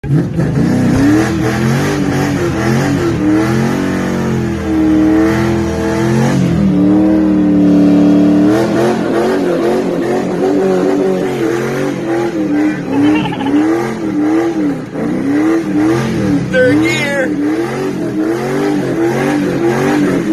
Third gear.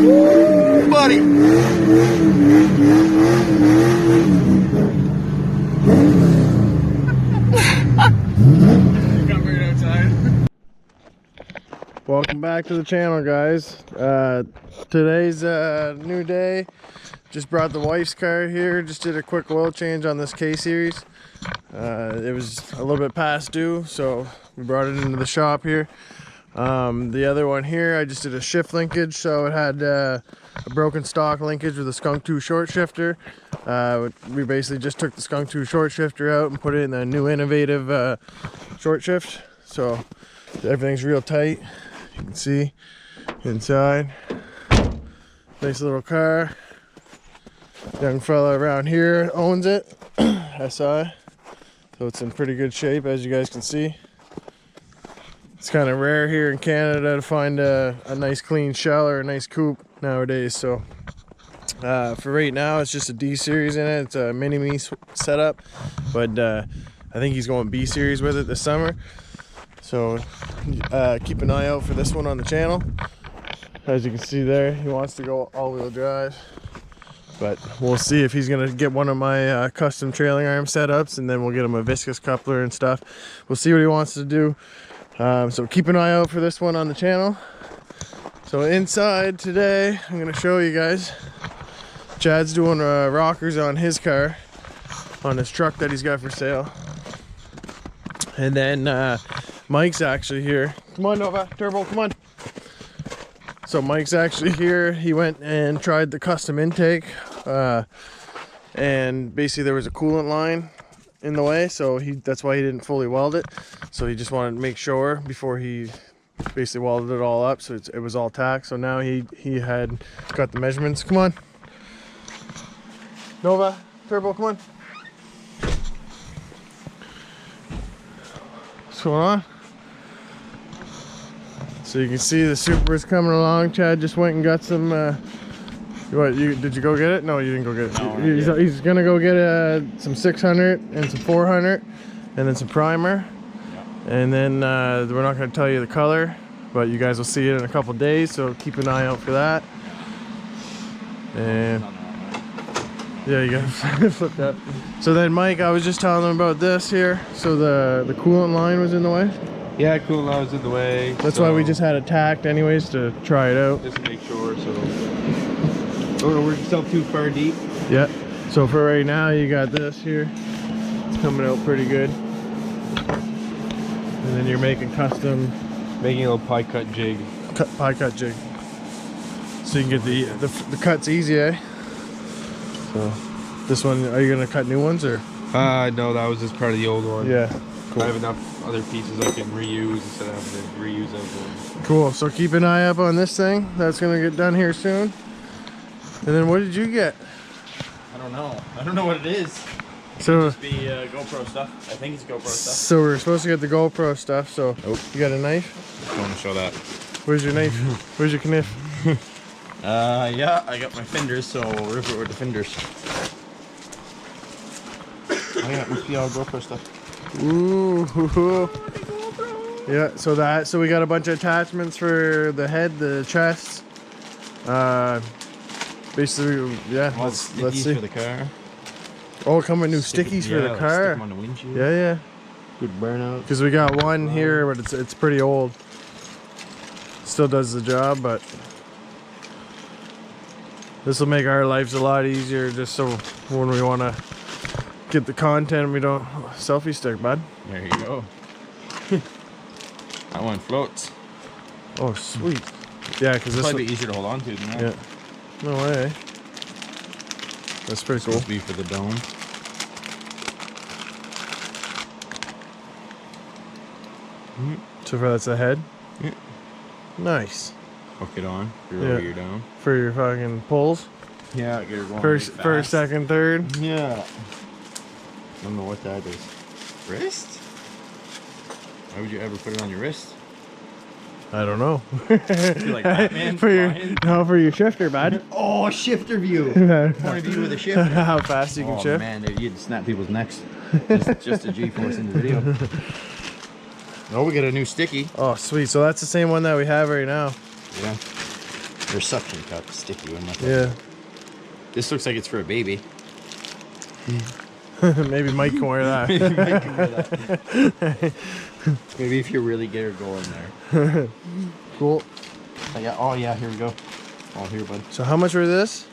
Woo, buddy. Welcome back to the channel, guys. Today's a new day. Just brought the wife's car here. Just did a quick oil change on this K-Series. It was a little bit past due, so we brought it into the shop here. The other one here, I just did a shift linkage, so it had a broken stock linkage with a skunk tooth short shifter. We basically just took the skunk tooth short shifter out and put it in the new innovative short shift, so everything's real tight. You can see inside. Nice little car. Young fella around here owns it. SI. So it's in pretty good shape, as you guys can see. It's kind of rare here in Canada to find a nice clean shell or a nice coupe nowadays. So for right now, it's just a D series in it. It's a mini-me setup, but I think he's going B series with it this summer. So keep an eye out for this one on the channel. As you can see there, he wants to go all-wheel drive, but we'll see if he's gonna get one of my custom trailing arm setups, and then we'll get him a viscous coupler and stuff. We'll see what he wants to do. So keep an eye out for this one on the channel. So inside today, I'm gonna show you guys. Chad's doing rockers on his car, on his truck that he's got for sale. And then Mike's actually here. Come on, Nova, Turbo, come on. So Mike's actually here. He went and tried the custom intake. And basically there was a coolant line in the way, so that's why he didn't fully weld it. So he just wanted to make sure before he basically welded it all up, so it was all tacked. So now he had got the measurements. Come on, Nova, Turbo, come on. What's going on? So you can see the Supra is coming along. Chad just went and got some did you go get it? No, you didn't go get it. No, he's gonna go get some 600 and some 400 and then some primer. Yeah. And then we're not gonna tell you the color, but you guys will see it in a couple days, so keep an eye out for that. And yeah, you gotta flip that. So then Mike, I was just telling them about this here. So the coolant line was in the way. Yeah, coolant line was in the way. That's why we just had it tacked anyways to try it out. Just to make sure, so we're still too far deep. Yeah. So for right now, you got this here. It's coming out pretty good. And then you're making custom. Making a little pie cut jig. Pie cut jig. So you can get the cuts easy, eh? So this one, are you gonna cut new ones or? No, that was just part of the old one. Yeah. Cool. I have enough other pieces I can reuse instead of having to reuse them. Cool. So keep an eye up on this thing. That's gonna get done here soon. And then what did you get? I don't know. I don't know what it is. So it could just be GoPro stuff. I think it's GoPro stuff. So we're supposed to get the GoPro stuff. So you got a knife? I want to show that. Where's your knife? Where's your kniff? Yeah, I got my fenders, so we'll rip it with the fenders. Oh yeah, must be all GoPro stuff. Ooh. Yeah, so we got a bunch of attachments for the head, the chest. Basically, yeah. Well, let's see. for the car. Oh, come with new stickies for the car. Stick them on the windshield. Yeah. Good burnout. Because we got one here, but it's pretty old. Still does the job, but this will make our lives a lot easier. Just so when we want to get the content, we don't selfie stick, bud. There you go. That one floats. Oh, sweet. Yeah, because this might be easier to hold on to than that. Yeah. No way. That's pretty cool. This will be for the dome. So far, that's the head. Yeah. Nice. Hook it on. You're down. For your fucking pulls. Yeah, get her going. First, second, third. Yeah. I don't know what that is. Wrist? Why would you ever put it on your wrist? I don't know. You like Batman? for your flying? no, for your shifter, bud. Oh, shifter view. Point of view with a shifter. How fast you can Oh shift. man, you'd snap people's necks. Just a G-force in the video. Oh, we got a new sticky. Oh, sweet. So that's the same one that we have right now. Yeah. Or suction cup, sticky one. Yeah. This looks like it's for a baby. Maybe Mike can wear that. Maybe Mike can wear that. Maybe if you really get her going there. Cool. Oh yeah, here we go. Oh, here, bud. So how much was this?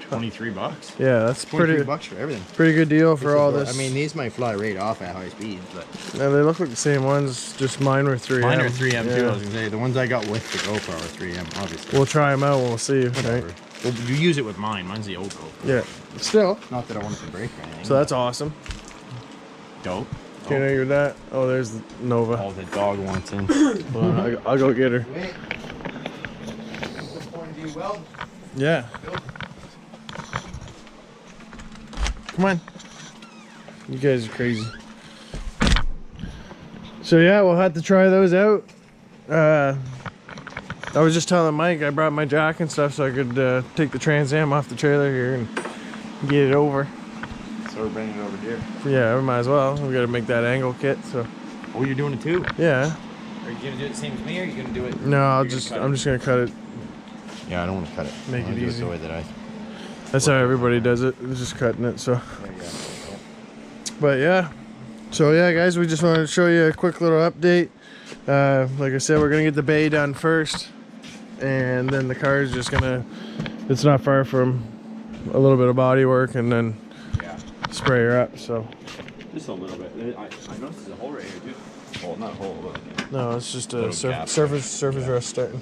$23. Yeah, that's $23 for everything. pretty good deal for all this. I mean, these might fly right off at high speeds, but Yeah, they look like the same ones. Just mine were 3M. mine are 3M too. I Yeah. was gonna say the ones I got with the GoPro are 3M, obviously. We'll try them out and we'll see. Whatever. Right? Well, you use it with mine. Mine's the old GoPro. Yeah. Still. Not that I want it to break or anything. So that's awesome. dope. Can I hear that? Oh, there's the Nova. Oh, the dog wants in. Hold on, I'll go get her. Wait. Yeah. Come on. You guys are crazy. So yeah, we'll have to try those out. I was just telling Mike I brought my jack and stuff so I could take the Trans Am off the trailer here and get it over. So we're bringing it over here. Yeah, we might as well. We gotta make that angle kit, so Oh, you're doing it too? yeah. Are you gonna do it the same as me, or are you gonna do it? No, I'm just gonna cut it. Yeah, I don't want to cut it. Make I wanna it do easy. the way that I. That's how everybody does it. It's just cutting it, so. There you go. But yeah, so yeah, guys, we just wanted to show you a quick little update. Like I said, we're gonna get the bay done first, and then the car is just gonna. It's not far from a little bit of body work, and then Yeah. spray her up. So Just a little bit. I noticed there's a hole right here too. Well, not a hole, but no, it's just a Little gap. surface rust starting.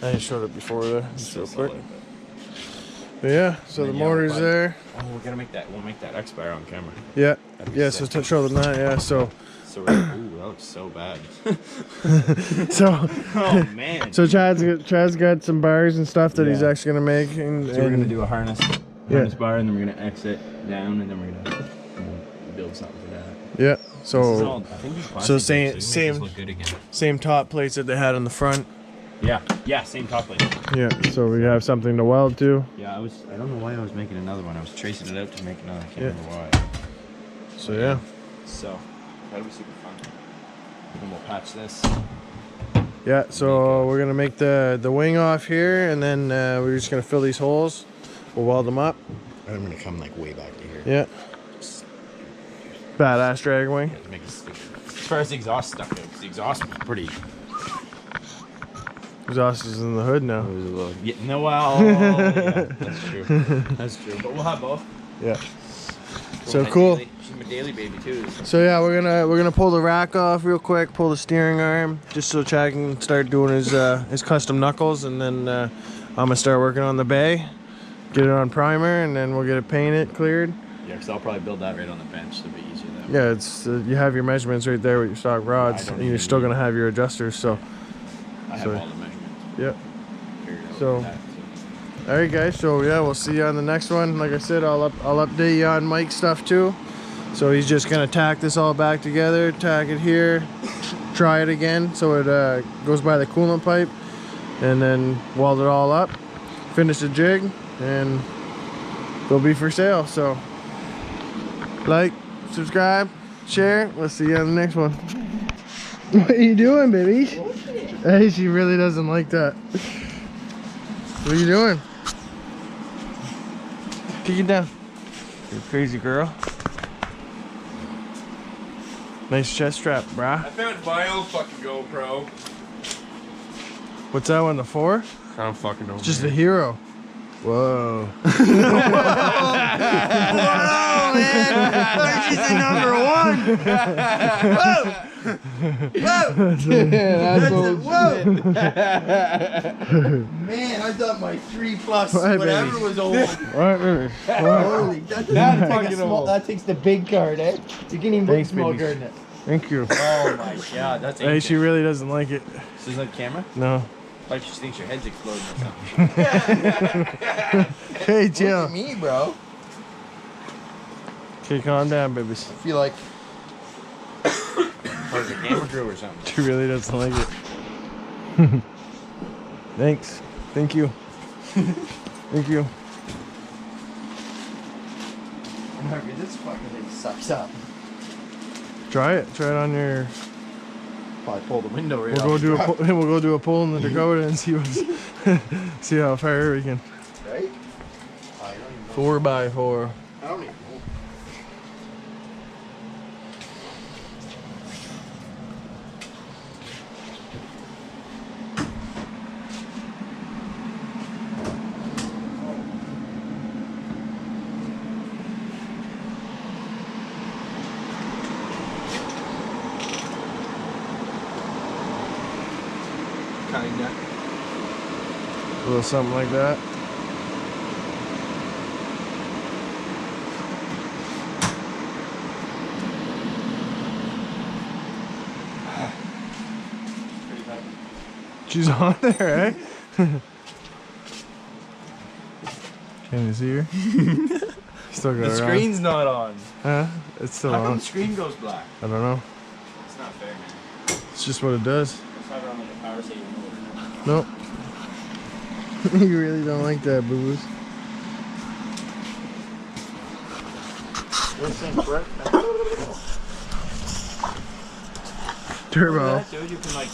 yeah. I just showed it before there, just real Just a quick. little bit. But yeah, so the And then, yeah, we'll motor's find- there. Oh, we're gonna make that. We'll make that X-Bar on camera. Yeah, That'd be yeah. So sick. show them that. Yeah, so So we're like, ooh, that looks so bad. so. Oh man. So Chad's got some bars and stuff that he's Yeah. actually gonna make, and, So we're gonna do a harness Yeah. bar, and then we're gonna exit down, and then we're gonna build something for that. yeah. This is So all, I think these plastic same- bits, they make same- this look good again. same top plates that they had on the front. Yeah, same top plate. Yeah. So we have something to weld to. Yeah, I don't know why I was making another one. I was tracing it out to make another. I can't Yeah. remember why. So yeah. So that'll be super fun. And we'll patch this. Yeah. So we're gonna make the wing off here, and then we're just gonna fill these holes. We'll weld them up. And I'm gonna come like way back to here. Yeah. Badass drag wing. To make it stick. As far as the exhaust stuff goes, the exhaust was pretty. Exhaust is in the hood now. It was a little. Yeah, no, well, yeah, that's true. That's true. But we'll have both. Yeah. So cool. She's my daily baby too. So yeah, we're gonna pull the rack off real quick, pull the steering arm, just so Chad can start doing his custom knuckles, and then I'm gonna start working on the bay, get it on primer, and then we'll get it painted, cleared. Yeah, because I'll probably build that right on the bench. It'll be easier that way. Yeah, it's you have your measurements right there with your stock rods, don't and you're even still need- gonna have your adjusters. So I have so- all the measurements. yeah. Figured out So- with that, All right, guys. So yeah, we'll see you on the next one. Like I said, I'll update you on Mike's stuff too. So he's just gonna tack this all back together, tack it here, try it again so it goes by the coolant pipe, and then weld it all up, finish the jig, and they'll be for sale. So like, subscribe, share. We'll see you on the next one. What are you doing, baby? Hey, she really doesn't like that. What are you doing? Kick it down. You crazy girl. Nice chest strap, brah. I found my own fucking GoPro. What's that one, the 4? I don't fucking know. It's just a hero. Whoa. Whoa, man. She's the number 1. Whoa. Man, I thought my 3+ Right, whatever baby. was old. Alright, baby. Holy, that takes the big card, eh? You can even put a Thanks, small baby. card in it. Thank you. Oh my god, that's Hey, she really doesn't like it. This is on camera? No. Like she thinks your head's exploding or something. Hey, chill. Look at me, bro. Okay, calm down, babies. I feel like part of the camera crew or something. She really doesn't like it. Thanks. Thank you. Thank you. This fucking thing sucks up. Try it. Try it on your. Probably pull the window right We'll off go do the a truck. we'll go do a pull in the Dakota and see what's see how far we can. Right? I don't even know. 4x4. I don't even know. Kinda. A little something like that. She's on there, eh? Can you see her? Still got The her on. screen's not on. Huh? It's still How come on. the screen goes black? I don't know. It's not fair, man. It's just what it does. Let's have it on like a power saving mode. Nope. You really don't like that, boo-boos. Turbo. Dude, you can like